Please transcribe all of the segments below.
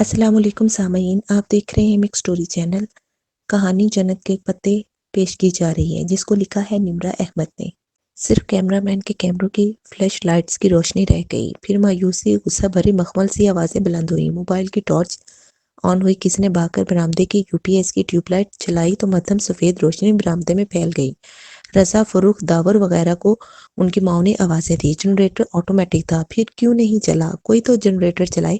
السلام علیکم سامعین، آپ دیکھ رہے ہیں مکس سٹوری چینل۔ کہانی جنت کے پتے پیش کی جا رہی ہے، جس کو لکھا ہے نمرہ احمد نے۔ صرف کیمرہ مین کے کیمروں کی فلیش لائٹس کی روشنی رہ گئی، پھر مایوسی غصہ بھری مخمل سی آوازیں بلند ہوئی۔ موبائل کی ٹارچ آن ہوئی، کسی نے بھاگ کر برآمدے کی یو پی ایس کی ٹیوب لائٹ چلائی تو مدھم سفید روشنی برآمدے میں پھیل گئی۔ رضا، فروخ، داور وغیرہ کو ان کی معاونی آوازیں تھیں۔ جنریٹر آٹومیٹک تھا، پھر کیوں نہیں چلا؟ کوئی تو جنریٹر چلائے۔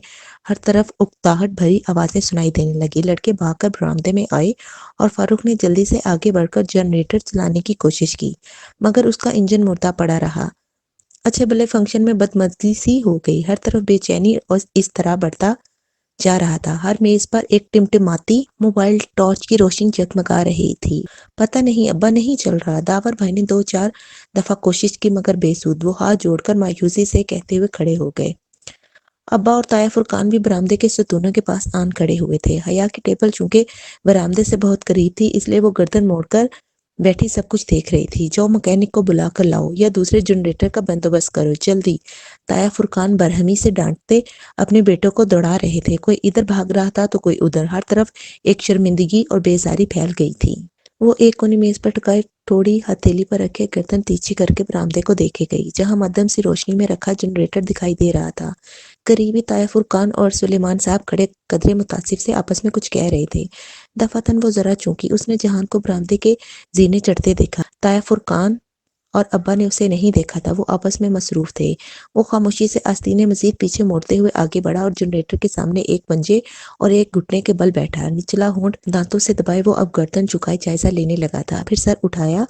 ہر طرف اکتاہٹ بھری آوازیں سنائی دینے لگی۔ لڑکے بھاگ کر برآمدے میں آئے اور فاروق نے جلدی سے آگے بڑھ کر جنریٹر چلانے کی کوشش کی، مگر اس کا انجن مردہ پڑا رہا۔ اچھے بھلے فنکشن میں بدمزگی سی ہو گئی۔ ہر طرف بے چینی اور اس طرح بڑھتا جا رہا تھا۔ ہر میز پر ایک ٹمٹماتی موبائل ٹارچ کی روشنی جگمگا رہی تھی۔ پتہ نہیں ابا نہیں چل رہا۔ داور بھائی نے 2-4 دفعہ کوشش کی مگر بے سود۔ وہ ہاتھ جوڑ کر مایوسی سے کہتے ہوئے کھڑے ہو گئے۔ ابا اور طاہر فرقان بھی برآمدے کے ستونوں کے پاس آن کھڑے ہوئے تھے۔ حیا کی ٹیبل چونکہ برآمدے سے بہت قریب تھی، اس لیے وہ گردن موڑ کر بیٹھی سب کچھ دیکھ رہی تھی۔ جاؤ مکینک کو بلا کر لاؤ یا دوسرے جنریٹر کا بندوبست کرو، جلدی! طاہر فرقان برہمی سے ڈانٹتے اپنے بیٹوں کو دوڑا رہے تھے۔ کوئی ادھر بھاگ رہا تھا تو کوئی ادھر۔ ہر طرف ایک شرمندگی اور بیزاری پھیل گئی تھی۔ وہ ایک کونے میز پر ٹکائے تھوڑی ہتھیلی پر رکھے گردن تیچی کر کے برآمدے کو دیکھے گئی، جہاں مدھم سی روشنی میں رکھا جنریٹر دکھائی دے رہا تھا۔ قریبی طاہر فرقان اور سلیمان صاحب کھڑے قدرے متاثر سے آپس میں کچھ کہہ رہے تھے۔ دفعتاً وہ ذرا چونکی، اس نے جہان کو برآمدے کے زینے چڑھتے دیکھا۔ طاہر فرقان اور ابا نے اسے نہیں دیکھا تھا، وہ آپس میں مصروف تھے۔ وہ خاموشی سے آستینیں مزید پیچھے موڑتے ہوئے آگے بڑھا اور جنریٹر کے سامنے ایک پنجے اور ایک گھٹنے کے بل بیٹھا۔ نچلا ہونٹ دانتوں سے دبائے وہ اب گردن جھکائے جائزہ لینے لگا تھا، پھر سر اٹھایا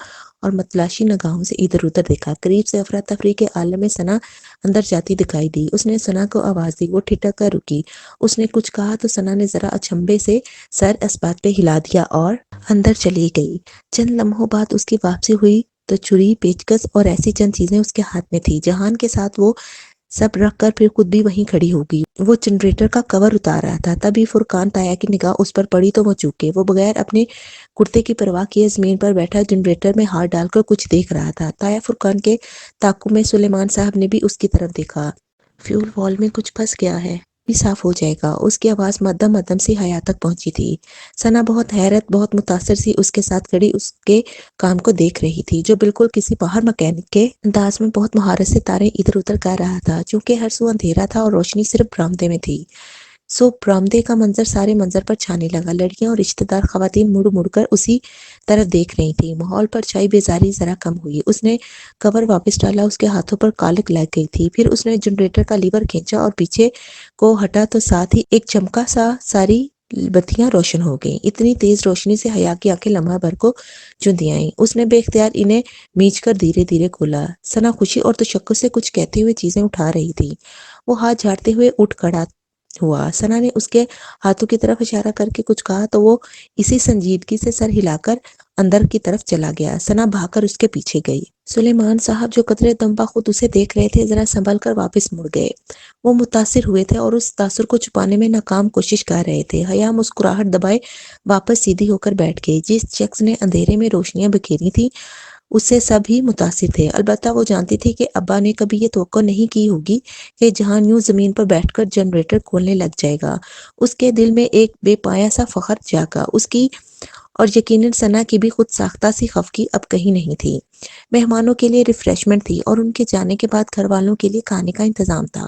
اور متلاشی نگاہوں سے ادھر ادھر دیکھا۔ قریب سے افراتفری کے عالم میں ثنا اندر جاتی دکھائی دی۔ اس نے ثنا کو آواز دی، وہ ٹھٹک کر رکی۔ اس نے کچھ کہا تو ثنا نے ذرا اچنبھے سے سر اس بات پہ ہلا دیا اور اندر چلی گئی۔ چند لمحوں بعد اس کی واپسی ہوئی تو چھری، پیچکس اور ایسی چند چیزیں اس کے ہاتھ میں تھی۔ جہان کے ساتھ وہ سب رکھ کر پھر خود بھی وہیں کھڑی ہو گئی۔ وہ جنریٹر کا کور اتار رہا تھا، تبھی فرقان طاہر کی نگاہ اس پر پڑی تو وہ چونکے۔ وہ بغیر اپنے کرتے کی پرواہ کیے زمین پر بیٹھا جنریٹر میں ہاتھ ڈال کر کچھ دیکھ رہا تھا۔ طاہر فرقان کے تعاقب میں سلیمان صاحب نے بھی اس کی طرف دیکھا۔ فیول وال میں کچھ پھنس گیا ہے، بھی صاف ہو جائے گا۔ اس کی آواز مدھم مدھم سی حیا تک پہنچی تھی۔ ثنا بہت حیرت، بہت متاثر سی اس کے ساتھ کھڑی اس کے کام کو دیکھ رہی تھی، جو بالکل کسی باہر مکینک کے انداز میں بہت مہارت سے تاریں ادھر ادھر کر رہا تھا۔ چونکہ ہر سو اندھیرا تھا اور روشنی صرف برآمدے میں تھی، سو برآمدے کا منظر سارے منظر پر چھانے لگا۔ لڑکیاں اور رشتہ دار خواتین مڑ مڑ کر اسی طرف دیکھ رہی تھیں۔ ماحول پر چھائی بیزاری ذرا کم ہوئی۔ اس نے کور واپس ڈالا، اس کے ہاتھوں پر کالک لگ گئی تھی۔ پھر اس نے جنریٹر کا لیور کھینچا اور پیچھے کو ہٹا تو ساتھ ہی ایک چمکا سا ساری بتیاں روشن ہو گئیں۔ اتنی تیز روشنی سے حیا کی آنکھیں لمحہ بھر کو چوندھی آئیں۔ اس نے بے اختیار انہیں میچ کر دھیرے دھیرے کھولا۔ ثنا خوشی اور تشکر سے کچھ کہتے ہوئے چیزیں اٹھا رہی تھی۔ وہ ہاتھ جھاڑتے ہوئے اٹھ کھڑا ہوا۔ ثنا نے اس کے ہاتھوں کی طرف اشارہ کر کے کچھ کہا تو وہ اسی سنجیدگی سے سر ہلا کر اندر کی طرف چلا گیا۔ ثنا بھاگ کر اس کے پیچھے گئی۔ سلیمان صاحب جو قدرے دمبا خود اسے دیکھ رہے تھے، ذرا سنبھل کر واپس مڑ گئے۔ وہ متاثر ہوئے تھے اور اس تاثر کو چھپانے میں ناکام کوشش کر رہے تھے۔ حیا مسکراہٹ دبائے واپس سیدھی ہو کر بیٹھ گئی۔ جس شخص نے اندھیرے میں روشنیاں بکھیری تھیں، اس سے سب ہی متاثر تھے۔ البتہ وہ جانتی تھی کہ ابا نے کبھی یہ توقع نہیں کی ہوگی کہ جہان یوں زمین پر بیٹھ کر جنریٹر کھولنے لگ جائے گا۔ اس کے دل میں ایک بے پایا سا فخر جاگا۔ اس کی اور یقیناً ثنا کی بھی خود ساختہ سی خفگی اب کہیں نہیں تھی۔ مہمانوں کے لیے ریفریشمنٹ تھی اور ان کے جانے کے بعد گھر والوں کے لیے کھانے کا انتظام تھا۔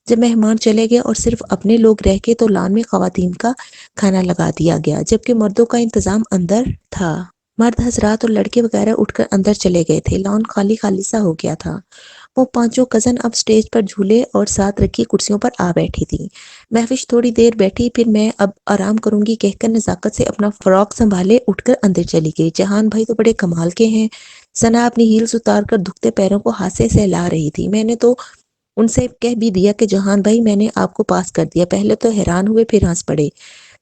جب مہمان چلے گئے اور صرف اپنے لوگ رہ گئے تو لان میں خواتین کا کھانا لگا دیا گیا، جبکہ مردوں کا انتظام اندر تھا۔ مرد حضرات اور لڑکے وغیرہ اٹھ کر اندر چلے گئے تھے۔ لان خالی خالی سا ہو گیا تھا۔ وہ پانچوں کزن اب سٹیج پر جھولے اور ساتھ رکھی کرسیوں پر آ بیٹھی تھیں۔ مہوش تھوڑی دیر بیٹھی، پھر میں اب آرام کروں گی کہہ کر نزاکت سے اپنا فراک سنبھالے اٹھ کر اندر چلی گئی۔ جہان بھائی تو بڑے کمال کے ہیں۔ ثنا اپنی ہیلز اتار کر دکھتے پیروں کو ہاتھ سے سہلا رہی تھی۔ میں نے تو ان سے کہہ بھی دیا کہ جہان بھائی میں نے آپ کو پاس کر دیا۔ پہلے تو حیران ہوئے، پھر ہنس پڑے۔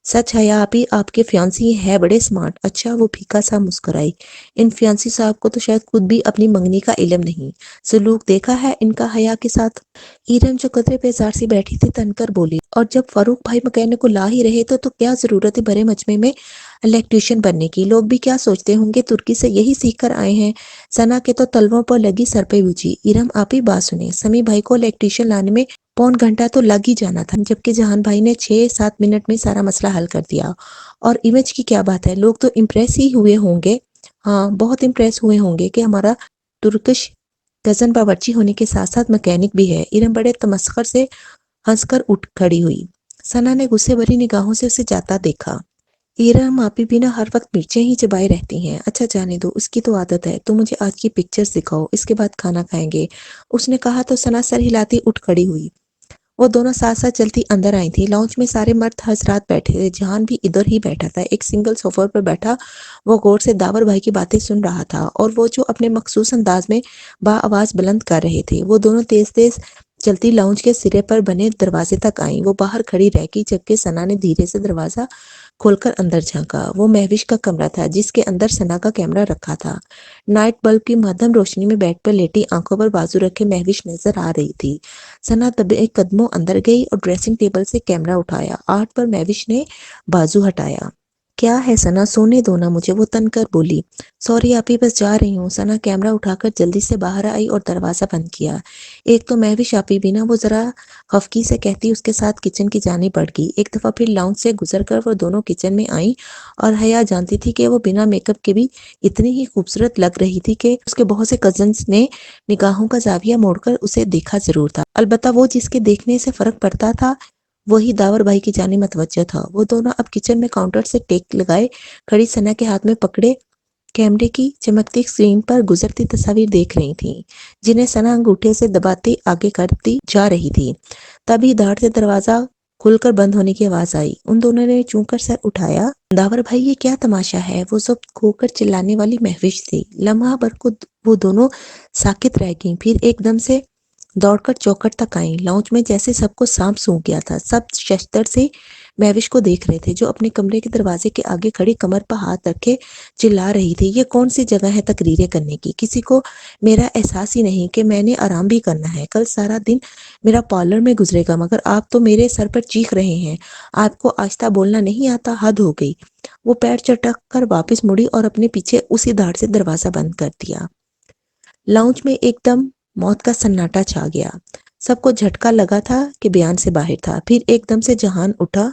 سچ ہے یا آپی، آپ کے فیانسی ہے بڑے سمارٹ۔ اچھا، وہ پھیکا سا مسکرائی۔ ان فیانسی صاحب کو تو شاید خود بھی اپنی منگنی کا علم نہیں۔ سلوک دیکھا ہے ان کا حیا کے ساتھ؟ ایرم جو قدرے پہ زار سی بیٹھی تھی تن کر بولی، اور جب فاروق بھائی مکینک کو لا ہی رہے تو کیا ضرورت ہے بھرے مجمع میں الیکٹریشین بننے کی؟ لوگ بھی کیا سوچتے ہوں گے، ترکی سے یہی سیکھ کر آئے ہیں۔ ثنا کے تو تلووں پر لگی سر پہ بوجھی، ایرم آپ ہی بات سنیں، سمی بھائی کو الیکٹریشین لانے میں پون گھنٹہ تو لگ ہی جانا تھا، جبکہ جہان بھائی نے 6-7 منٹ میں سارا مسئلہ حل کر دیا۔ اور امیج کی کیا بات ہے، لوگ تو امپریس ہی ہوئے ہوں گے۔ ہاں بہت امپریس ہوئے ہوں گے کہ ہمارا ترکش کزن باورچی ہونے کے ساتھ ساتھ مکینک بھی ہے۔ ایرم بڑے تمسخر سے ہنس کر اٹھ کھڑی ہوئی۔ ثنا نے غصے بھری نگاہوں سے اسے جاتا دیکھا۔ ایرم آپ بھی نا ہر وقت مرچیں ہی چبائے رہتی ہیں۔ اچھا جانے دو، اس کی تو عادت ہے، تم مجھے آج کی پکچرز دکھاؤ، اس کے بعد کھانا کھائیں گے، اس نے کہا تو ثنا سر ہلاتی اٹھ کھڑی ہوئی۔ وہ دونوں ساتھ ساتھ چلتی اندر آئی تھی۔ لاؤنج میں سارے مرد حضرات بیٹھے تھے، جہان بھی ادھر ہی بیٹھا تھا، ایک سنگل صوفے پر بیٹھا۔ وہ غور سے داور بھائی کی باتیں سن رہا تھا اور وہ جو اپنے مخصوص انداز میں با آواز بلند کر رہے تھے۔ وہ دونوں تیز تیز چلتی لاؤنج کے سرے پر بنے دروازے تک آئیں۔ وہ باہر کھڑی رہ گئی، جبکہ ثنا نے دھیرے سے دروازہ کھول کر اندر جھانکا۔ وہ مہوش کا کمرہ تھا، جس کے اندر ثنا کا کیمرہ رکھا تھا۔ نائٹ بلب کی مدھم روشنی میں بیڈ پر لیٹی آنکھوں پر بازو رکھے مہوش نظر آ رہی تھی۔ ثنا دبے قدموں اندر گئی اور ڈریسنگ ٹیبل سے کیمرہ اٹھایا۔ 8 پر مہوش نے بازو ہٹایا۔ کیا ہے ثنا، سونے دو نا مجھے، وہ تن کر بولی۔ سوری آپی، بس جا رہی ہوں۔ ثنا کیمرہ اٹھا کر جلدی سے باہر آئی اور دروازہ بند کیا۔ ایک تو مہوش آپی بھی نا، وہ ذرا خفگی سے کہتی اس کے ساتھ کچن کی جانب بڑھ گئی۔ ایک دفعہ پھر لاؤنج سے گزر کر وہ دونوں کچن میں آئیں، اور حیا جانتی تھی کہ وہ بنا میک اپ کے بھی اتنی ہی خوبصورت لگ رہی تھی کہ اس کے بہت سے کزنز نے نگاہوں کا زاویہ موڑ کر اسے دیکھا ضرور تھا، البتہ وہ جس کے دیکھنے سے فرق پڑتا تھا وہی داور بھائی کی جانب متوجہ تھا۔ وہ دونوں اب کچن میں کاؤنٹر سے ٹیک لگائے کھڑی ثنا کے ہاتھ میں پکڑے کیمرے کی چمکتی اسکرین پر گزرتی تصاویر دیکھ رہی تھیں، جنہیں ثنا انگوٹھے سے دباتے آگے کرتی جا رہی تھی۔ تبھی دھڑ سے دروازہ کھل کر بند ہونے کی آواز آئی۔ ان دونوں نے چونک کر سر اٹھایا۔ داور بھائی، یہ کیا تماشا ہے؟ وہ ضبط کھو کر چلانے والی مہوش تھی۔ لمحہ بھر کو وہ دونوں ساکت رہ گئیں، پھر ایک دم سے دوڑ کر چوکھٹ تک آئیں۔ لاؤنج میں جیسے سب کو سانپ سونگھ گیا تھا۔ سب ششدر سے مہوش کو دیکھ رہے تھے، جو اپنے کمرے کے دروازے کے آگے کھڑی کمر پر ہاتھ رکھے چلا رہی تھی، یہ کون سی جگہ ہے تقریریں کرنے کی؟ کسی کو میرا احساس ہی نہیں کہ میں نے آرام بھی کرنا ہے۔ کل سارا دن میرا پارلر میں گزرے گا، مگر آپ تو میرے سر پر چیخ رہے ہیں۔ آپ کو آہستہ بولنا نہیں آتا؟ حد ہو گئی۔ وہ پیر چٹک کر واپس مڑی اور اپنے پیچھے اسی دھاڑ سے دروازہ بند کر دیا۔ لاؤنج میں ایک دم موت کا سناٹا چھا گیا۔ سب کو جھٹکا لگا تھا کہ بیان سے باہر تھا۔ پھر ایک دم سے جہان اٹھا۔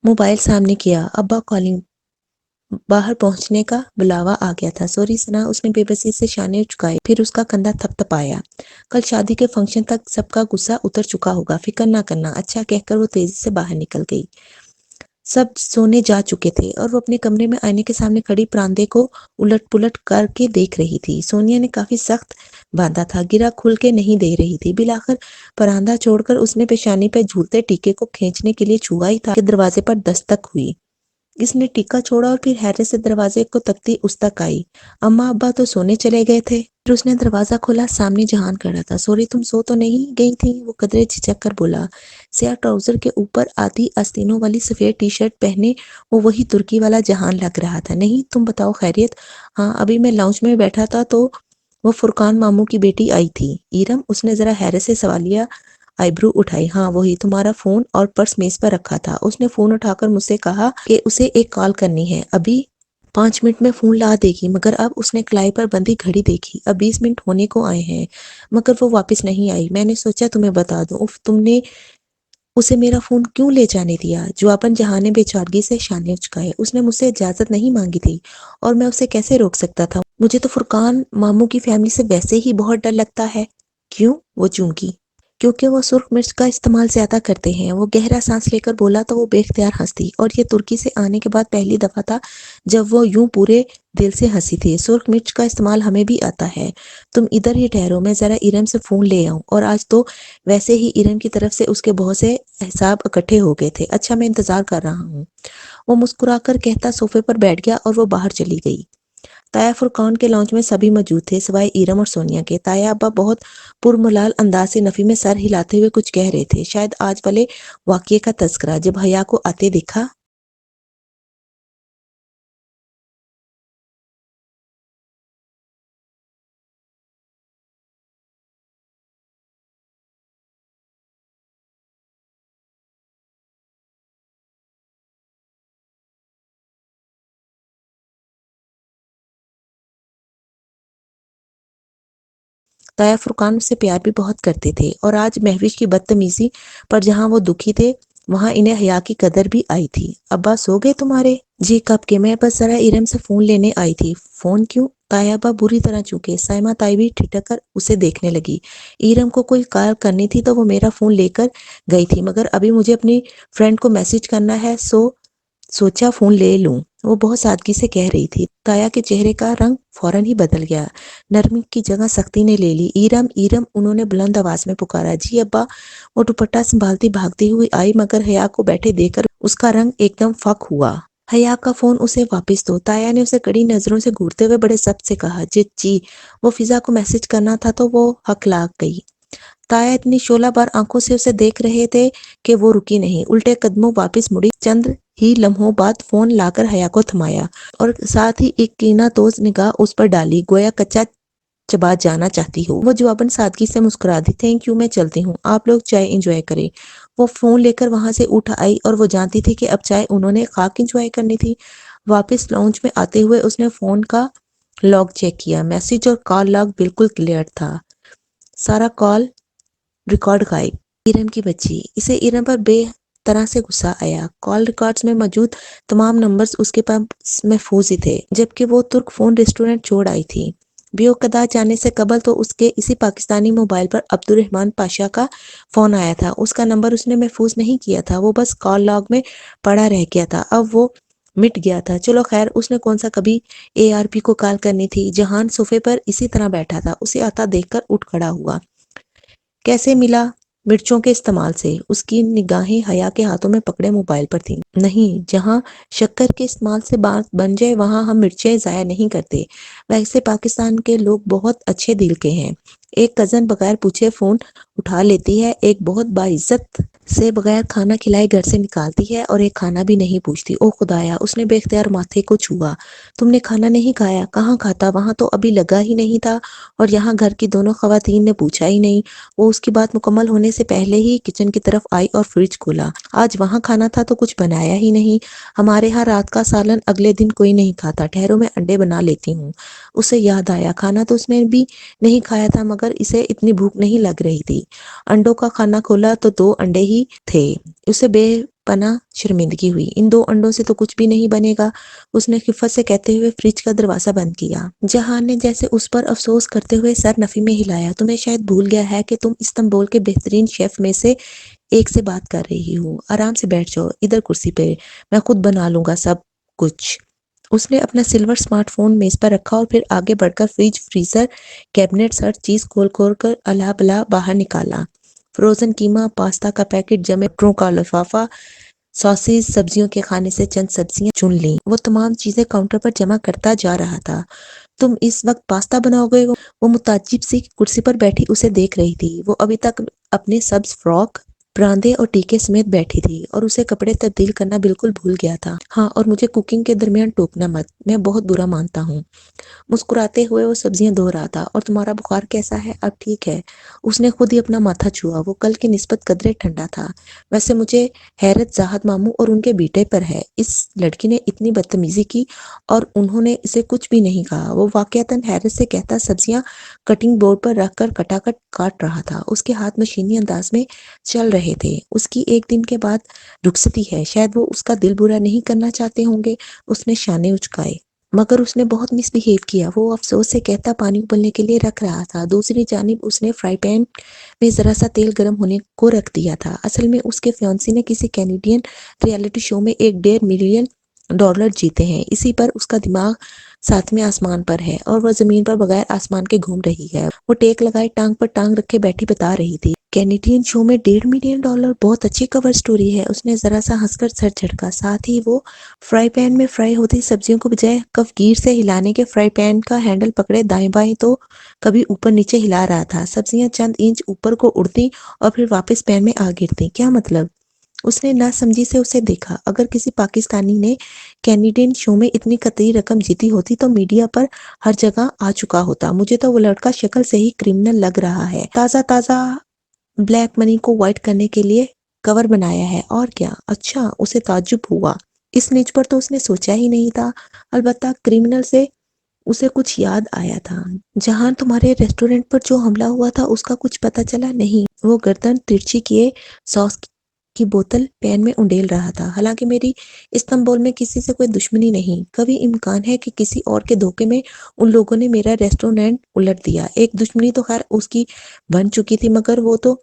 موبائل سامنے کیا۔ ابا کالنگ۔ باہر پہنچنے کا بلاوا آ گیا تھا۔ سوری ثنا، اس نے بے بسی سے شانے چکائے، پھر اس کا کندھا تھپ تھپایا۔ کل شادی کے فنکشن تک سب کا غصہ اتر چکا ہوگا، فکر نہ کرنا۔ اچھا کہہ کر وہ تیزی سے باہر نکل گئی۔ سب سونے جا چکے تھے اور وہ اپنے کمرے میں آئینے کے سامنے کھڑی پراندے کو الٹ پلٹ کر کے دیکھ رہی تھی۔ سونیا نے کافی سخت باندھا تھا، گرا کھل کے نہیں دے رہی تھی۔ بالآخر پراندہ چھوڑ کر اس نے پیشانی پہ جھولتے ٹیکے کو کھینچنے کے لیے چھوا ہی تھا کہ دروازے پر دستک ہوئی۔ اس نے ٹیکا چھوڑا اور پھر حیرت سے دروازے کو تکتی اس تک آئی۔ اماں ابا تو سونے چلے گئے تھے۔ پھر اس نے دروازہ کھولا، سامنے جہان کھڑا تھا۔ سوری، تم سو تو نہیں گئی تھی؟ وہ قدرے جھجک کر بولا۔ سیاہ ٹراؤزر کے اوپر آدھی آستینوں والی سفید ٹی شرٹ پہنے وہ وہی ترکی والا جہان لگ رہا تھا۔ نہیں، تم بتاؤ خیریت؟ ہاں، ابھی میں لاؤنج میں بیٹھا تھا تو وہ فرقان ماموں کی بیٹی آئی تھی۔ ایرم، اس نے ذرا حیرت سے سوالیہ آئی برو اٹھائی۔ ہاں وہی، تمہارا فون اور پرس میز پر رکھا تھا۔ اس نے فون اٹھا کر مجھ سے کہا کہ اسے ایک کال کرنی ہے، ابھی 5 منٹ میں فون لا دے گی، مگر اب اس نے کلائی پر بندھی گھڑی دیکھی، اب 20 منٹ ہونے کو آئے ہیں، مگر وہ واپس نہیں آئی۔ میں نے سوچا تمہیں بتا دوں۔ اف، تم نے اسے میرا فون کیوں لے جانے دیا؟ جواباً جہان نے بے چارگی سے شانے اچکائے۔ اس نے مجھ سے اجازت نہیں مانگی تھی اور میں اسے کیسے روک سکتا تھا؟ مجھے تو فرقان ماموں کی فیملی سے ویسے ہی بہت ڈر لگتا ہے۔ کیوں؟ وہ چونکی۔ کیونکہ وہ سرخ مرچ کا استعمال زیادہ کرتے ہیں۔ وہ گہرا سانس لے کر بولا تو وہ بے اختیار ہنس دی، اور یہ ترکی سے آنے کے بعد پہلی دفعہ تھا جب وہ یوں پورے دل سے ہنسی تھی۔ سرخ مرچ کا استعمال ہمیں بھی آتا ہے، تم ادھر ہی ٹھہرو، میں ذرا ارم سے فون لے آؤں۔ اور آج تو ویسے ہی ارم کی طرف سے اس کے بہت سے حساب اکٹھے ہو گئے تھے۔ اچھا، میں انتظار کر رہا ہوں، وہ مسکرا کر کہتا صوفے پر بیٹھ گیا اور وہ باہر چلی گئی۔ تایا فرقان کے لانچ میں سبھی موجود تھے سوائے ایرم اور سونیا کے۔ تایا ابا بہت پرملال انداز سے نفی میں سر ہلاتے ہوئے کچھ کہہ رہے تھے، شاید آج والے واقعے کا تذکرہ۔ جب حیا کو آتے دیکھا تایا فرقان اس سے پیار بھی بہت کرتے تھے، اور آج مہوش کی بدتمیزی پر جہاں وہ دکھی تھے وہاں انہیں حیا کی قدر بھی آئی تھی۔ ابا سو گئے تمہارے؟ جی کب کے، میں بس ذرا ارم سے فون لینے آئی تھی۔ فون کیوں؟ تایا ابا بری طرح چونکے۔ سائمہ تائی بھی ٹھٹک کر اسے دیکھنے لگی۔ ارم کو کوئی کال کرنی تھی تو وہ میرا فون لے کر گئی تھی، مگر ابھی مجھے اپنی فرینڈ کو میسج کرنا ہے، سوچا فون لے لوں، وہ بہت سادگی سے کہہ رہی تھی۔ تایا کے چہرے کا رنگ فوراً ہی بدل گیا، نرمی کی جگہ سختی نے لے لی۔ ایرم ایرم، انہوں نے بلند آواز میں پکارا۔ جی ابا، وہ دوپٹہ سنبھالتی بھاگتی ہوئی آئی، مگر حیا کو بیٹھے دیکھ کر اس کا رنگ ایک دم فک ہوا۔ حیا کا فون اسے واپس دو، تایا نے اسے کڑی نظروں سے گھورتے ہوئے بڑے ضبط سے کہا۔ جی، وہ فضا کو میسج کرنا تھا تو وہ ہکلا گئی۔ تایا اتنی شعلہ بار آنکھوں سے اسے دیکھ رہے تھے کہ وہ رکی نہیں، الٹے قدموں واپس مڑی، چند ہی لمحوں بعد فون لا کر حیا کو تھمایا، اور ساتھ ہی ایک کینہ توز نگاہ اس پر ڈالی، گویا کچا چبا جانا چاہتی ہو۔ وہ جواباً سادگی سے مسکرا دی۔ تھینک یو، میں چلتی ہوں، آپ لوگ چائے انجوائے کریں۔ وہ فون لے کر وہاں سے اٹھ آئی، اور وہ جانتی تھی کہ اب چائے انہوں نے خاک انجوائے کرنی تھی۔ واپس لاؤنج میں آتے ہوئے اس نے فون کا لاگ چیک کیا، میسج اور کال لاگ بالکل کلیئر تھا، سارا کال ریکارڈ غائب۔ ارم کی بچی، اسے ارم پر بے طرح سے غصہ آیا۔ کال ریکارڈز میں موجود تمام نمبرز اس کے پاس محفوظ ہی تھے، جبکہ وہ ترک فون ریسٹورنٹ چھوڑ آئی تھی۔ بیوقدہ جانے سے قبل تو اس کے اسی پاکستانی موبائل پر عبد الرحمن پاشا کا فون آیا تھا، اس کا نمبر اس نے محفوظ نہیں کیا تھا، وہ بس کال لاگ میں پڑا رہ گیا تھا، اب وہ مٹ گیا تھا۔ چلو خیر، اس نے کون سا کبھی اے آر پی کو کال کرنی تھی۔ جہان صوفے پر اسی طرح بیٹھا تھا، اسے آتا دیکھ کر اٹھ کھڑا ہوا۔ کیسے ملا؟ مرچوں کے استعمال سے۔ اس کی نگاہیں حیا کے ہاتھوں میں پکڑے موبائل پر تھیں۔ نہیں، جہاں شکر کے استعمال سے بات بن جائے وہاں ہم مرچیں ضائع نہیں کرتے، ویسے پاکستان کے لوگ بہت اچھے دل کے ہیں۔ ایک کزن بغیر پوچھے فون اٹھا لیتی ہے، ایک بہت باعزت سے بغیر کھانا کھلائے گھر سے نکالتی ہے، اور ایک کھانا بھی نہیں پوچھتی۔ او خدایا، اس نے بے اختیار ماتھے کو چھوا۔ تم نے کھانا نہیں کھایا؟ کہاں کھاتا، وہاں تو ابھی لگا ہی نہیں تھا، اور یہاں گھر کی دونوں خواتین نے پوچھا ہی نہیں۔ وہ اس کی بات مکمل ہونے سے پہلے ہی کچن کی طرف آئی اور فریج کھولا۔ آج وہاں کھانا تھا تو کچھ بنایا ہی نہیں۔ ہمارے ہاں رات کا سالن اگلے دن کوئی نہیں کھاتا، ٹھہرو میں انڈے بنا لیتی ہوں۔ اسے یاد آیا، کھانا تو اس نے بھی نہیں کھایا تھا، مگر اسے اتنی بھوک نہیں لگ رہی تھی۔ انڈوں کا کھانا کھولا تو 2 انڈے ہی تھے، اسے بے پناہ شرمندگی ہوئی۔ ان 2 انڈوں سے تو کچھ بھی نہیں بنے گا، اس نے خفت سے کہتے ہوئے فریج کا دروازہ بند کیا۔ جہان نے جیسے اس پر افسوس کرتے ہوئے سر نفی میں ہلایا۔ تمہیں شاید بھول گیا ہے کہ تم استنبول کے بہترین شیف میں سے ایک سے بات کر رہی ہو۔ آرام سے بیٹھ جاؤ ادھر کرسی پہ، میں خود بنا لوں گا سب کچھ۔ اس نے اپنا سلور سمارٹ فون میز پر رکھا اور پھر آگے بڑھ کر فریج، فریزر، کیبنٹس، ہر چیز کھول کھول کر الا بلا باہر نکالا۔ فروزن کیما، پاستا کا پیکٹ، جمے مٹروں کا لفافہ، ساسیز، سبزیوں کے خانے سے چند سبزیاں چن لیں۔ وہ تمام چیزیں کاؤنٹر پر جمع کرتا جا رہا تھا۔ تم اس وقت پاستا بناؤ گے؟ وہ متعجب سی کرسی پر بیٹھی اسے دیکھ رہی تھی۔ وہ ابھی تک اپنے سبز فراک، پراندے اور ٹیکے سمیت بیٹھی تھی، اور اسے کپڑے تبدیل کرنا بالکل بھول گیا تھا۔ ہاں، اور مجھے کوکنگ کے درمیان ٹوکنا مت، میں بہت برا مانتا ہوں۔ مسکراتے ہوئے وہ سبزیاں دھو رہا تھا۔ اور تمہارا بخار کیسا ہے؟ اب ٹھیک ہے؟ اس نے خود ہی اپنا ماتھا چھوا، وہ کل کی نسبت قدرے ٹھنڈا تھا۔ ویسے مجھے حیرت زاہد ماموں اور ان کے بیٹے پر ہے، اس لڑکی نے اتنی بدتمیزی کی اور انہوں نے اسے کچھ بھی نہیں کہا۔ وہ واقعتاً حیرت سے کہتا سبزیاں کٹنگ بورڈ پر رکھ کر کٹاکٹ کاٹ رہا تھا، اس کے ہاتھ مشینی انداز میں چل رہے تھے۔ اس کی ایک دن کے بعد رخصتی ہے، شاید وہ اس کا دل برا نہیں کرنا چاہتے ہوں گے۔ اس نے شانے اچکائے۔ مگر اس نے بہت مس بہیو کیا۔ وہ افسوس سے کہتا پانی ابلنے کے لیے رکھ رہا تھا۔ دوسری جانب اس نے فرائی پین میں ذرا سا تیل گرم ہونے کو رکھ دیا تھا۔ اصل میں اس کے فیونسی نے کسی کینیڈین ریالٹی شو میں $1.5 ملین جیتے ہیں۔ اسی پر اس کا دماغ ساتویں آسمان پر ہے اور وہ زمین پر بغیر آسمان کے گھوم رہی ہے۔ وہ ٹیک لگائے ٹانگ پر ٹانگ رکھے بیٹھی بتا رہی تھی، کینیڈین شو میں $1.5 ملین، بہت اچھی کور سٹوری ہے۔ اس نے ذرا سا ہنس کر سر جھٹکا، ساتھ ہی وہ فرائی پین میں فرائی ہوتی سبزیوں کو بجائے کف گیر سے ہلانے کے فرائی پین کا ہینڈل پکڑے دائیں بائیں تو کبھی اوپر نیچے ہلا رہا تھا۔ سبزیاں چند انچ اوپر کو اڑتی اور پھر واپس پین میں آ گرتی۔ کیا مطلب؟ اس نے ناسمجھی سے اسے دیکھا۔ اگر کسی پاکستانی نے کینیڈین شو میں اتنی قطعی رقم جیتی ہوتی تو میڈیا پر ہر جگہ آ چکا ہوتا۔ مجھے تو وہ لڑکا شکل سے ہی کرمنل لگ رہا ہے۔ تازہ تازہ بلیک منی کو وائٹ کرنے کے لیے کور بنایا ہے اور کیا۔ اچھا، اسے تعجب ہوا۔ اس نیچ پر تو اس نے سوچا ہی نہیں تھا۔ البتہ کرمنل سے اسے کچھ یاد آیا تھا۔ جہاں تمہارے ریسٹورنٹ پر جو حملہ ہوا تھا اس کا کچھ پتہ چلا؟ نہیں۔ وہ گردن ترچھی کیے ساس کی بوتل پین میں انڈیل رہا تھا۔ حالانکہ میری استنبول میں کسی سے کوئی دشمنی نہیں، کبھی امکان ہے کہ کسی اور کے دھوکے میں ان لوگوں نے میرا ریسٹورنٹ الٹ دیا۔ ایک دشمنی تو خیر اس کی بن چکی تھی، مگر وہ تو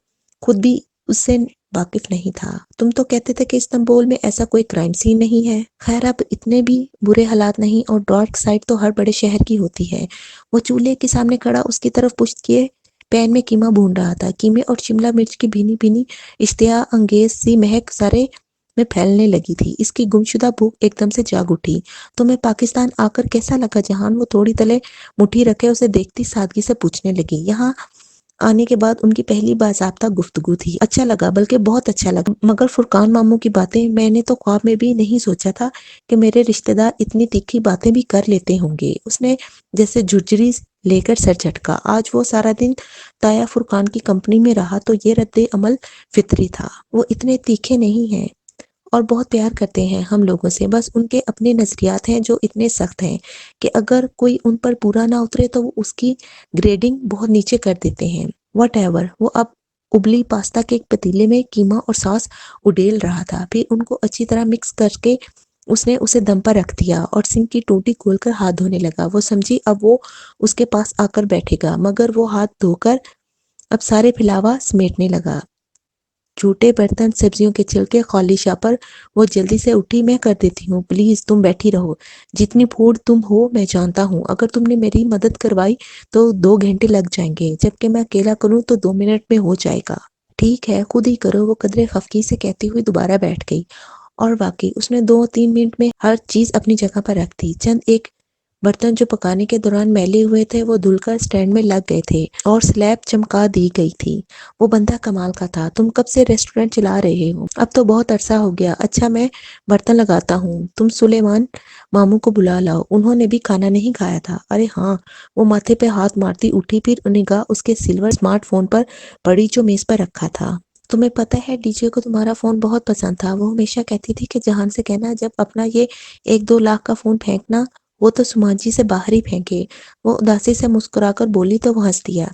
خود بھی اس سے واقف نہیں تھا۔ تم تو کہتے تھے کہ استنبول میں ایسا کوئی کرائم سین نہیں ہے۔ خیر اب اتنے بھی برے حالات نہیں، اور ڈارک سائڈ تو ہر بڑے شہر کی ہوتی ہے۔ وہ چولہے کے سامنے کھڑا اس کی طرف پشت کیے پین میں قیمہ بھون رہا تھا۔ قیمے اور شملہ مرچ کی بھینی بھینی اشتہا انگیز سی مہک سارے میں پھیلنے لگی تھی۔ اس کی گمشدہ بھوک ایک دم سے جاگ اٹھی۔ تمہیں پاکستان آ کر کیسا لگا جہان؟ وہ تھوڑی تلے مٹھی رکھے اسے دیکھتی سادگی سے پوچھنے لگی۔ یہاں آنے کے بعد ان کی پہلی باضابطہ گفتگو تھی۔ اچھا لگا، بلکہ بہت اچھا لگا، مگر فرقان ماموں کی باتیں، میں نے تو خواب میں بھی نہیں سوچا تھا کہ میرے رشتہ دار اتنی تیکھی باتیں بھی کر لیتے ہوں گے۔ اس نے جیسے جھرجھری لے کر سر جھٹکا۔ آج وہ سارا دن تایا فرقان کی کمپنی میں رہا تو یہ رد عمل فطری تھا۔ وہ اتنے تیکھے نہیں ہیں اور بہت پیار کرتے ہیں ہم لوگوں سے، بس ان کے اپنے نظریات ہیں جو اتنے سخت ہیں کہ اگر کوئی ان پر پورا نہ اترے تو وہ اس کی گریڈنگ بہت نیچے کر دیتے ہیں۔ What ever. وہ اب ابلی پاستا کے ایک پتیلے میں قیمہ اور ساس اڈیل رہا تھا، پھر ان کو اچھی طرح مکس کر کے اس نے اسے دم پر رکھ دیا اور سنک کی ٹوٹی کھول کر ہاتھ دھونے لگا۔ وہ سمجھی اب وہ اس کے پاس آ کر بیٹھے گا، مگر وہ ہاتھ دھو کر اب سارے پھیلاوا سمیٹنے لگا۔ جھوٹے برتن، سبزیوں کے چھلکے، خالی شاہ پر وہ جلدی سے اٹھی۔ میں کر دیتی ہوں، پلیز تم بیٹھی رہو، جتنی پھوڑ تم ہو میں جانتا ہوں۔ اگر تم نے میری مدد کروائی تو 2 گھنٹے لگ جائیں گے، جبکہ میں اکیلا کروں تو 2 منٹ میں ہو جائے گا۔ ٹھیک ہے، خود ہی کرو، وہ قدرے خفگی سے کہتی ہوئی دوبارہ بیٹھ گئی۔ اور واقعی اس نے 2-3 منٹ میں ہر چیز اپنی جگہ پر رکھ دی۔ چند ایک برتن جو پکانے کے دوران میلے ہوئے تھے وہ دھل کر سٹینڈ میں لگ گئے تھے اور سلیب چمکا دی گئی تھی۔ وہ بندہ کمال کا تھا۔ تم کب سے ریسٹورنٹ چلا رہے ہو؟ اب تو بہت عرصہ ہو گیا۔ اچھا، میں برتن لگاتا ہوں، تم سلیمان ماموں کو بلا لاؤ، انہوں نے بھی کھانا نہیں کھایا تھا۔ ارے ہاں۔ وہ ماتھے پہ ہاتھ مارتی اٹھی، پھر نگاہ اس کے سلور اسمارٹ فون پر پڑی جو میز پر رکھا تھا۔ تمہیں پتہ ہے ڈی جے کو تمہارا فون بہت پسند تھا۔ وہ ہمیشہ کہتی تھی کہ جہان سے کہنا جب اپنا یہ 1-2 لاکھ کا فون پھینکنا وہ تو سماجی سے باہر ہی پھینکے۔ وہ اداسی سے مسکرا کر بولی تو وہ ہنس دیا۔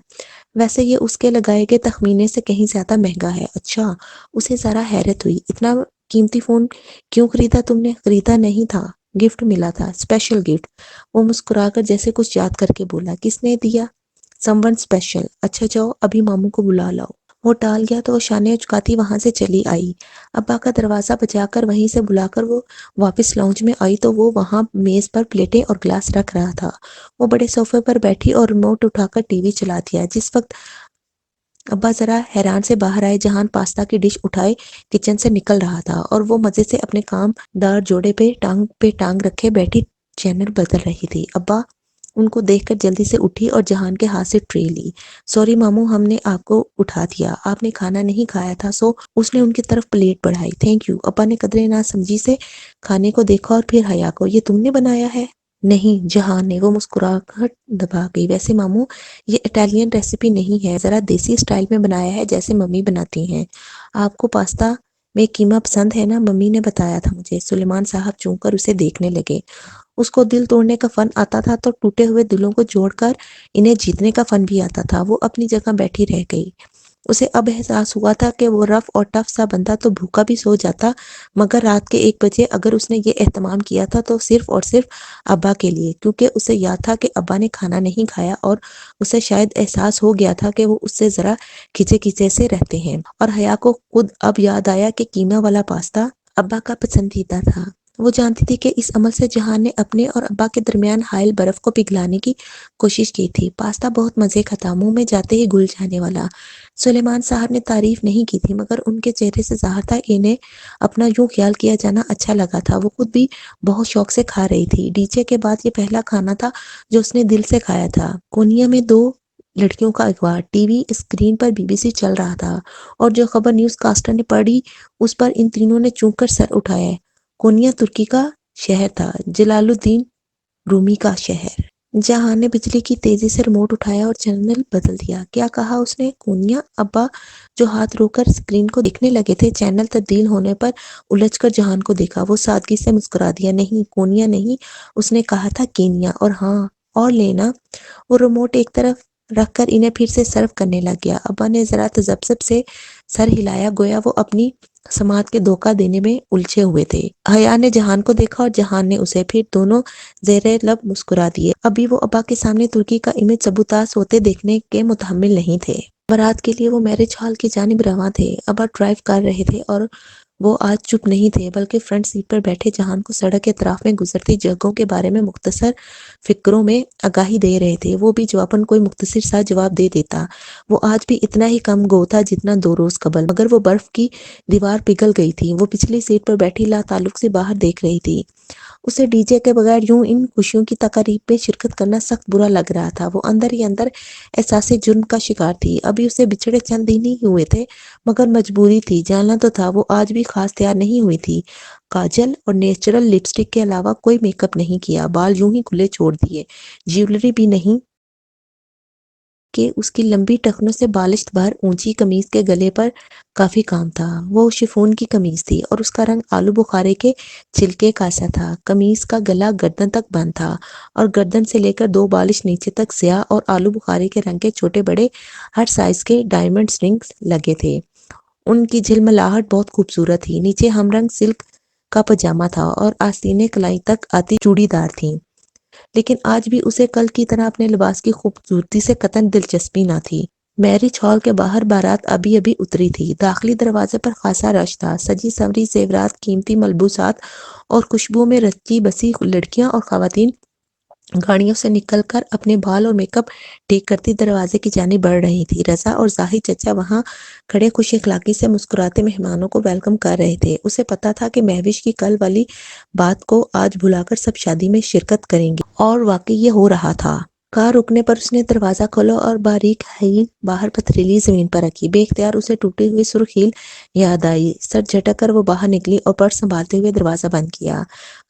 ویسے یہ اس کے لگائے گئے تخمینے سے کہیں زیادہ مہنگا ہے۔ اچھا، اسے ذرا حیرت ہوئی۔ اتنا قیمتی فون کیوں خریدا تم نے؟ خریدا نہیں تھا، گفٹ ملا تھا، اسپیشل گفٹ۔ وہ مسکرا کر جیسے کچھ یاد کر کے بولا۔ کس نے دیا؟ Some one special. اچھا جاؤ ابھی ماموں کو بلا لاؤ۔ وہ ٹال گیا تو وہ شانے چکاتی وہاں سے چلی آئی۔ ابا کا دروازہ بجا کر وہیں سے بلا کر وہ واپس لاؤنج میں آئی تو وہ وہاں میز پر پلیٹیں اور گلاس رکھ رہا تھا۔ وہ بڑے صوفے پر بیٹھی اور ریموٹ اٹھا کر ٹی وی چلا دیا۔ جس وقت ابا ذرا حیران سے باہر آئے، جہان پاستا کی ڈش اٹھائے کچن سے نکل رہا تھا اور وہ مزے سے اپنے کام دار جوڑے پہ ٹانگ رکھے بیٹھی چینل بدل رہی تھی۔ ابا ان کو دیکھ کر جلدی سے اٹھی اور جہان کے ہاتھ سے ٹرے لی۔ سوری ماموں، ہم نے آپ کو اٹھا دیا، آپ نے کھانا نہیں کھایا تھا سو اس نے ان کی طرف پلیٹ بڑھائی۔ Thank you. ابا نے قدرے ناسمجھی سے کھانے کو دیکھا اور پھر حیا کو۔ یہ تم نے بنایا ہے؟ نہیں، جہان نے۔ وہ مسکراہٹ دبا گئی۔ ویسے ماموں یہ اٹالین ریسیپی نہیں ہے، ذرا دیسی اسٹائل میں بنایا ہے جیسے ممی بناتی ہیں۔ آپ کو پاستا میں قیمہ پسند ہے نا؟ ممی نے بتایا تھا مجھے۔ سلیمان صاحب چونک کر اسے دیکھنے لگے۔ اس کو دل توڑنے کا فن آتا تھا تو ٹوٹے ہوئے دلوں کو جوڑ کر انہیں جیتنے کا فن بھی آتا تھا۔ وہ اپنی جگہ بیٹھی رہ گئی۔ اسے اب احساس ہوا تھا کہ وہ رف اور ٹف سا بندہ تو بھوکا بھی سو جاتا، مگر رات کے 1 بجے اگر اس نے یہ اہتمام کیا تھا تو صرف اور صرف ابا کے لیے، کیونکہ اسے یاد تھا کہ ابا نے کھانا نہیں کھایا، اور اسے شاید احساس ہو گیا تھا کہ وہ اس سے ذرا کھچے کھچے سے رہتے ہیں۔ اور حیا کو خود اب یاد آیا کہ قیمہ والا پاستا ابا کا پسندیدہ تھا۔ وہ جانتی تھی کہ اس عمل سے جہان نے اپنے اور ابا کے درمیان حائل برف کو پگھلانے کی کوشش کی تھی۔ پاستا بہت مزے کا تھا، منہ میں جاتے ہی گل جانے والا۔ سلیمان صاحب نے تعریف نہیں کی تھی، مگر ان کے چہرے سے ظاہر تھا انہیں اپنا یوں خیال کیا جانا اچھا لگا تھا۔ وہ خود بھی بہت شوق سے کھا رہی تھی۔ ڈیجے کے بعد یہ پہلا کھانا تھا جو اس نے دل سے کھایا تھا۔ کونیا میں 2 لڑکیوں کا اغوا، ٹی وی اسکرین پر BBC چل رہا تھا، اور جو خبر نیوز کاسٹر نے پڑھی اس پر ان تینوں نے چونک کر سر اٹھایا۔ کونیا ترکی کا شہر تھا، جلال الدین رومی کا شہر۔ جہان نے بجلی کی تیزی سے ریموٹ اٹھایا اور چینل بدل دیا۔ کیا کہا اس نے؟ کونیا ابا جو ہاتھ رو کر اسکرین کو دیکھنے لگے تھے، چینل تبدیل ہونے پر الجھ کر جہان کو دیکھا۔ وہ سادگی سے مسکرا دیا۔ نہیں کونیا نہیں، اس نے کہا تھا کینیا، اور ہاں اور لینا۔ وہ ریموٹ ایک طرف رکھ کر انہیں پھر سے سرو کرنے لگ گیا۔ ابا نے ذرا تذبذب سے سر ہلایا، گویا وہ اپنی سماعت کے دھوکہ دینے میں الجھے ہوئے تھے۔ حیا نے جہان کو دیکھا اور جہان نے اسے، پھر دونوں زیر لب مسکرا دیے۔ ابھی وہ ابا کے سامنے ترکی کا امیج سبوتاز ہوتے دیکھنے کے متحمل نہیں تھے۔ بارات کے لیے وہ میرج ہال کی جانب رواں تھے۔ ابا ڈرائیو کر رہے تھے، اور وہ آج چپ نہیں تھے، بلکہ فرنٹ سیٹ پر بیٹھے جہان کو سڑک کے اطراف میں گزرتی جگہوں کے بارے میں مختصر فکروں میں آگاہی دے رہے تھے۔ وہ بھی جواباً کوئی مختصر سا جواب دے دیتا۔ وہ آج بھی اتنا ہی کم گو تھا جتنا 2 روز قبل، مگر وہ برف کی دیوار پگھل گئی تھی۔ وہ پچھلی سیٹ پر بیٹھی لا تعلق سے باہر دیکھ رہی تھی۔ اسے ڈی جے کے بغیر یوں ان خوشیوں کی تقاریب میں شرکت کرنا سخت برا لگ رہا تھا۔ وہ اندر ہی اندر احساس جرم کا شکار تھی۔ ابھی اسے بچھڑے چند دن ہی ہوئے تھے، مگر مجبوری تھی، جاننا تو تھا۔ وہ آج بھی خاص تیار نہیں ہوئی تھی۔ کاجل اور نیچرل لپسٹک کے علاوہ کوئی میک اپ نہیں کیا، بال یوں ہی کھلے چھوڑ دیے، جیولری بھی نہیں کہ اس کی لمبی ٹخنوں سے بالشت بھر اونچی قمیض کے گلے پر کافی کام تھا۔ وہ شفون کی قمیض تھی، اور اس کا رنگ آلو بخارے کے چھلکے کا سا تھا۔ قمیض کا گلا گردن تک بند تھا، اور گردن سے لے کر 2 بالش نیچے تک سیاہ اور آلو بخارے کے رنگ کے چھوٹے بڑے ہر سائز کے ڈائمنڈ رنگز لگے تھے۔ ان کی جھلملاہٹ بہت خوبصورت تھی۔ نیچے ہم رنگ سلک کا پاجامہ تھا، اور آستینیں کلائی تک آتی چوڑی دار تھیں، لیکن آج بھی اسے کل کی طرح اپنے لباس کی خوبصورتی سے قطعاً دلچسپی نہ تھی۔ میرج ہال کے باہر بارات ابھی ابھی اتری تھی۔ داخلی دروازے پر خاصا رش تھا۔ سجی سنوری زیورات، قیمتی ملبوسات اور خوشبوؤں میں رچی بسی لڑکیاں اور خواتین گاڑیوں سے نکل کر اپنے بال اور میک اپ ٹھیک کرتی دروازے کی جانب بڑھ رہی تھی۔ رضا اور زاہد چچا وہاں کھڑے خوش اخلاقی سے مسکراتے مہمانوں کو ویلکم کر رہے تھے۔ اسے پتا تھا کہ مہوش کی کل والی بات کو آج بھلا کر سب شادی میں شرکت کریں گے، اور واقعی یہ ہو رہا تھا۔ کار رکنے پر اس نے دروازہ کھولا اور باریک ہیل باہر پتھریلی زمین پر رکھی۔ بے اختیار اسے ٹوٹی ہوئی سرخ ہیل یاد آئی۔ سر جھٹک کر وہ باہر نکلی اور پرس سنبھالتے ہوئے دروازہ بند کیا۔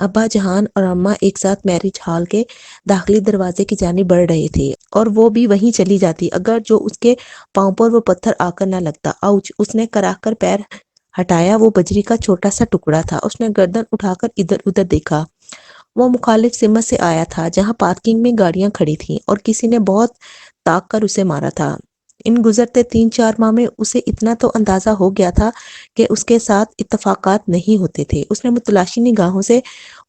ابا، جہان اور اماں ایک ساتھ میرج ہال کے داخلی دروازے کی جانب بڑھ رہے تھے، اور وہ بھی وہیں چلی جاتی اگر جو اس کے پاؤں پر وہ پتھر آ کر نہ لگتا۔ آؤچ! اس نے کراہ کر پیر ہٹایا۔ وہ بجری کا چھوٹا سا ٹکڑا تھا۔ اس نے گردن اٹھا کر ادھر ادھر دیکھا۔ وہ مخالف سمت سے آیا تھا، جہاں پارکنگ میں گاڑیاں کھڑی تھیں، اور کسی نے بہت تاک کر اسے مارا تھا۔ ان گزرتے 3-4 ماہ میں اسے اتنا تو اندازہ ہو گیا تھا کہ اس کے ساتھ اتفاقات نہیں ہوتے تھے۔ اس نے متلاشی نگاہوں سے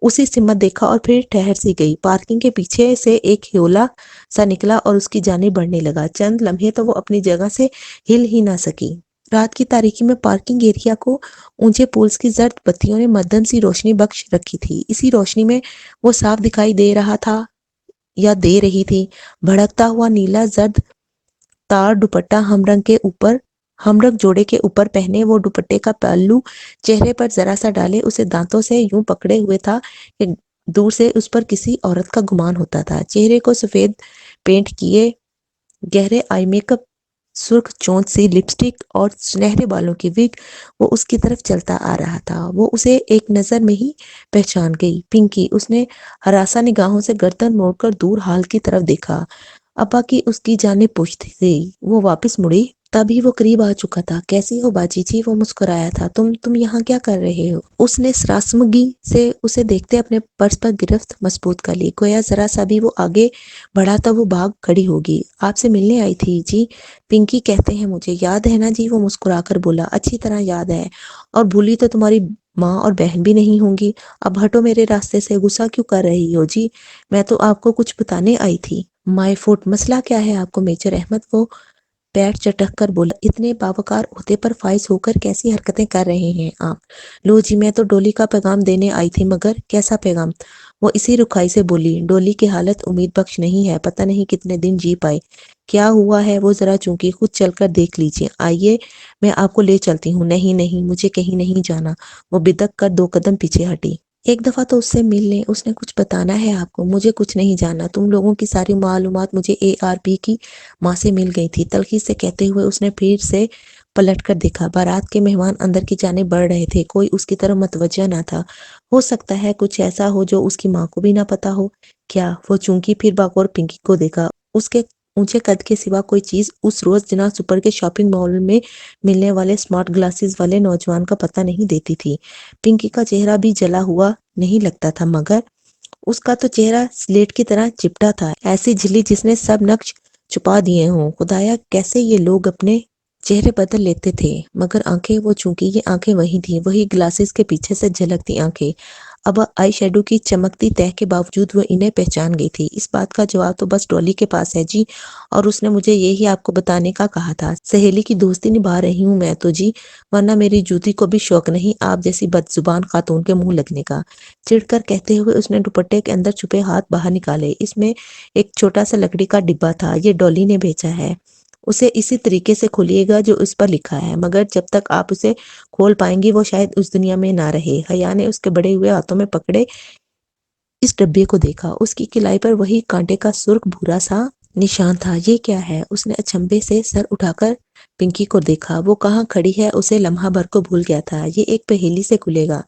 اسی سمت دیکھا اور پھر ٹھہر سی گئی۔ پارکنگ کے پیچھے سے ایک ہیولا سا نکلا اور اس کی جانب بڑھنے لگا۔ چند لمحے تو وہ اپنی جگہ سے ہل ہی نہ سکی۔ رات کی تاریکی میں پارکنگ ایریا کو اونچے پولز کی زرد بتیوں نے مدھم سی روشنی بخش رکھی تھی۔ اسی روشنی میں وہ صاف دکھائی دے رہا تھا یا دے رہی تھی، بھڑکتا ہوا نیلا زرد تار دوپٹہ ہم رنگ جوڑے کے اوپر پہنے۔ وہ دوپٹے کا پہلو چہرے پر ذرا سا ڈالے اسے دانتوں سے یوں پکڑے ہوئے تھا کہ دور سے اس پر کسی عورت کا گمان ہوتا تھا۔ چہرے کو سفید پینٹ کیے گہرے آئی میک اپ، سرخ چونچ سی لپسٹک اور سنہرے بالوں کی وگ، وہ اس کی طرف چلتا آ رہا تھا۔ وہ اسے ایک نظر میں ہی پہچان گئی۔ پنکی! اس نے ہراساں نگاہوں سے گردن موڑ کر دور ہال کی طرف دیکھا۔ ابا کی اس کی جانب پشت گئی۔ وہ واپس مڑی تبھی وہ قریب آ چکا تھا۔ کیسی ہو باجی جی، وہ مسکرایا تھا۔ تم یہاں کیا کر رہے ہو؟ اس نے سراسمگی سے اسے دیکھتے اپنے پرس پر گرفت مضبوط کر لی، گویا ذرا سا بھی وہ آگے بڑھا تو وہ بھاگ کھڑی ہوگی۔ آپ سے ملنے آئی تھی جی، پنکی کہتے ہیں مجھے، یاد ہے نا جی؟ وہ مسکرا کر بولا، اچھی طرح یاد ہے، اور بھولی تو تمہاری ماں اور بہن بھی نہیں ہوں گی۔ اب ہٹو میرے راستے سے، غصہ کیوں کر رہی ہو جی؟ میں تو آپ کو کچھ بتانے آئی تھی۔ مائی فوٹ، مسئلہ کیا ہے آپ کو میجر احمد؟ وہ پیٹ چٹک کر بولا، اتنے باوقار عہدے پر فائز ہو کر کیسی حرکتیں کر رہے ہیں آپ؟ لو جی، میں تو ڈولی کا پیغام دینے آئی تھی، مگر کیسا پیغام؟ وہ اسی رکھائی سے بولی، ڈولی کی حالت امید بخش نہیں ہے، پتہ نہیں کتنے دن جی پائے۔ کیا ہوا ہے وہ ذرا چونکہ خود چل کر دیکھ لیجئے، آئیے میں آپ کو لے چلتی ہوں۔ نہیں نہیں، مجھے کہیں نہیں جانا۔ وہ بدک کر 2 قدم پیچھے ہٹی۔ ایک دفعہ تو اس سے مل لیں، اس نے کچھ بتانا ہے آپ کو۔ مجھے کچھ نہیں جاننا، تم لوگوں کی ساری معلومات مجھے ARP کی ماں سے مل گئی تھی، تلخی سے کہتے ہوئے اس نے پھر سے پلٹ کر دیکھا۔ بارات کے مہمان اندر کی جانب بڑھ رہے تھے، کوئی اس کی طرف متوجہ نہ تھا۔ ہو سکتا ہے کچھ ایسا ہو جو اس کی ماں کو بھی نہ پتا ہو۔ کیا؟ وہ چونکی پھر بغور پنکی کو دیکھا۔ اس کے اونچے قد کے سوا کوئی چیز اس روز جناح سپر کے شاپنگ مال میں ملنے والے سمارٹ گلاسز والے نوجوان کا پتہ نہیں دیتی تھی۔ پنکی کا چہرہ بھی جلا ہوا نہیں لگتا تھا، مگر اس کا تو چہرہ سلیٹ کی طرح چپٹا تھا، ایسی جھلی جس نے سب نقش چھپا دیے ہوں۔ خدایا، کیسے یہ لوگ اپنے چہرے بدل لیتے تھے؟ مگر آنکھیں، وہ چونکہ یہ آنکھیں وہی تھیں، وہی گلاسز کے پیچھے سے جھلکتی آنکھیں۔ اب آئی شیڈو کی چمکتی تہ کے باوجود وہ انہیں پہچان گئی تھی۔ اس بات کا جواب تو بس ڈولی کے پاس ہے جی، اور اس نے مجھے یہی آپ کو بتانے کا کہا تھا۔ سہیلی کی دوستی نبھا رہی ہوں میں تو جی، ورنہ میری جوتی کو بھی شوق نہیں آپ جیسی بدزبان خاتون کے منہ لگنے کا۔ چڑھ کر کہتے ہوئے اس نے دوپٹے کے اندر چھپے ہاتھ باہر نکالے۔ اس میں ایک چھوٹا سا لکڑی کا ڈبہ تھا، یہ ڈولی نے بھیجا ہے، اسے اسی طریقے سے کھولیے گا جو اس پر لکھا ہے، مگر جب تک آپ اسے کھول پائیں گی وہ شاید اس دنیا میں نہ رہے۔ حیا نے اس کے بڑے ہوئے ہاتھوں میں پکڑے اس ڈبے کو دیکھا، اس کی کلائی پر وہی کانٹے کا سرخ بھورا سا نشان تھا۔ یہ کیا ہے؟ اس نے اچنبھے سے سر اٹھا کر پنکی کو دیکھا، وہ کہاں کھڑی ہے اسے لمحہ بھر کو بھول گیا تھا۔ یہ ایک پہیلی سے کھلے گا،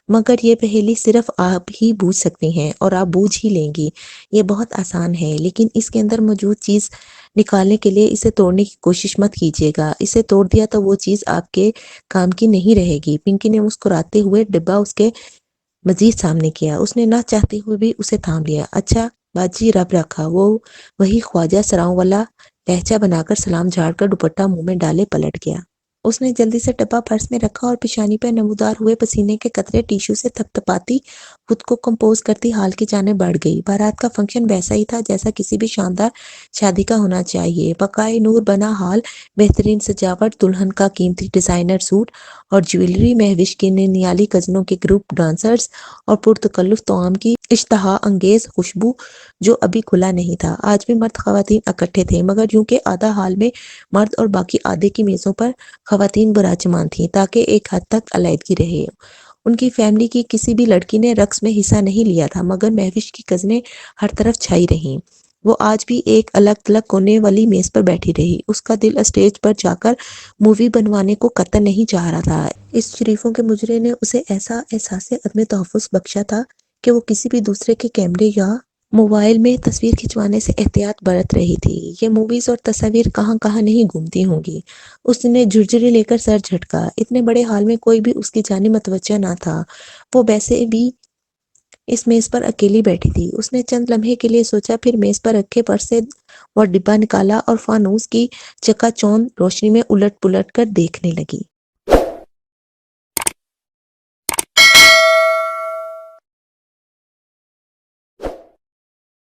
مگر یہ پہیلی صرف آپ ہی بوجھ سکتی ہیں، اور آپ بوجھ ہی لیں گی۔ یہ بہت آسان ہے، لیکن اس کے اندر موجود چیز نکالنے کے لیے اسے توڑنے کی کوشش مت کیجیے گا۔ اسے توڑ دیا تو وہ چیز آپ کے کام کی نہیں رہے گی۔ پنکی نے مسکراتے ہوئے ڈبہ اس کے مزید سامنے کیا، اس نے نہ چاہتے ہوئے بھی اسے تھام لیا۔ اچھا باجی، رب رکھا۔ وہ وہی خواجہ سراؤں والا لہجہ بنا کر سلام جھاڑ کر دوپٹہ منہ میں ڈالے پلٹ گیا۔ اس نے جلدی سے ڈبہ پرس میں رکھا اور پیشانی پر نمودار ہوئے پسینے کے قطرے ٹیشو سے تھپ تھپاتی خود کو کمپوز کرتی ہال کی جانب بڑھ گئی۔ بارات کا فنکشن ویسا ہی تھا جیسا کسی بھی شاندار شادی کا ہونا چاہیے۔ بقائے نور بنا ہال، بہترین سجاوٹ، دلہن کا قیمتی ڈیزائنر سوٹ اور جیولری، مہوش کے ننیالی کزنوں کے گروپ ڈانسرز اور پرتکلف طعام کی اشتہا انگیز خوشبو جو ابھی کھلا نہیں تھا۔ آج بھی مرد خواتین اکٹھے تھے، مگر یوں کہ آدھا ہال میں مرد اور باقی آدھے کی میزوں پر خواتین براجمان تھیں، تاکہ ایک حد تک علیحدگی رہے۔ ان کی فیملی کی کسی بھی لڑکی نے رقص میں حصہ نہیں لیا تھا، مگر مہوش کی کزنیں ہر طرف چھائی رہیں۔ وہ آج بھی ایک الگ تھلگ کونے والی میز پر بیٹھی رہی۔ اس کا دل اسٹیج پر جا کر مووی بنوانے کو قطعاً نہیں چاہ رہا تھا۔ اس شریفوں کے مجرے نے اسے ایسا احساس عدم تحفظ بخشا تھا کہ وہ کسی بھی دوسرے کے کیمرے یا موبائل میں تصویر کھنچوانے سے احتیاط برت رہی تھی۔ یہ موویز اور تصاویر کہاں کہاں نہیں گھومتی ہوں گی۔ اس نے جھرجھری لے کر سر جھٹکا۔ اتنے بڑے ہال میں کوئی بھی اس کی جانب متوجہ نہ تھا، وہ ویسے بھی اس میز پر اکیلی بیٹھی تھی۔ اس نے چند لمحے کے لیے سوچا، پھر میز پر رکھے پرس سے وہ ڈبہ نکالا اور فانوس کی چکا چوند روشنی میں الٹ پلٹ کر دیکھنے لگی۔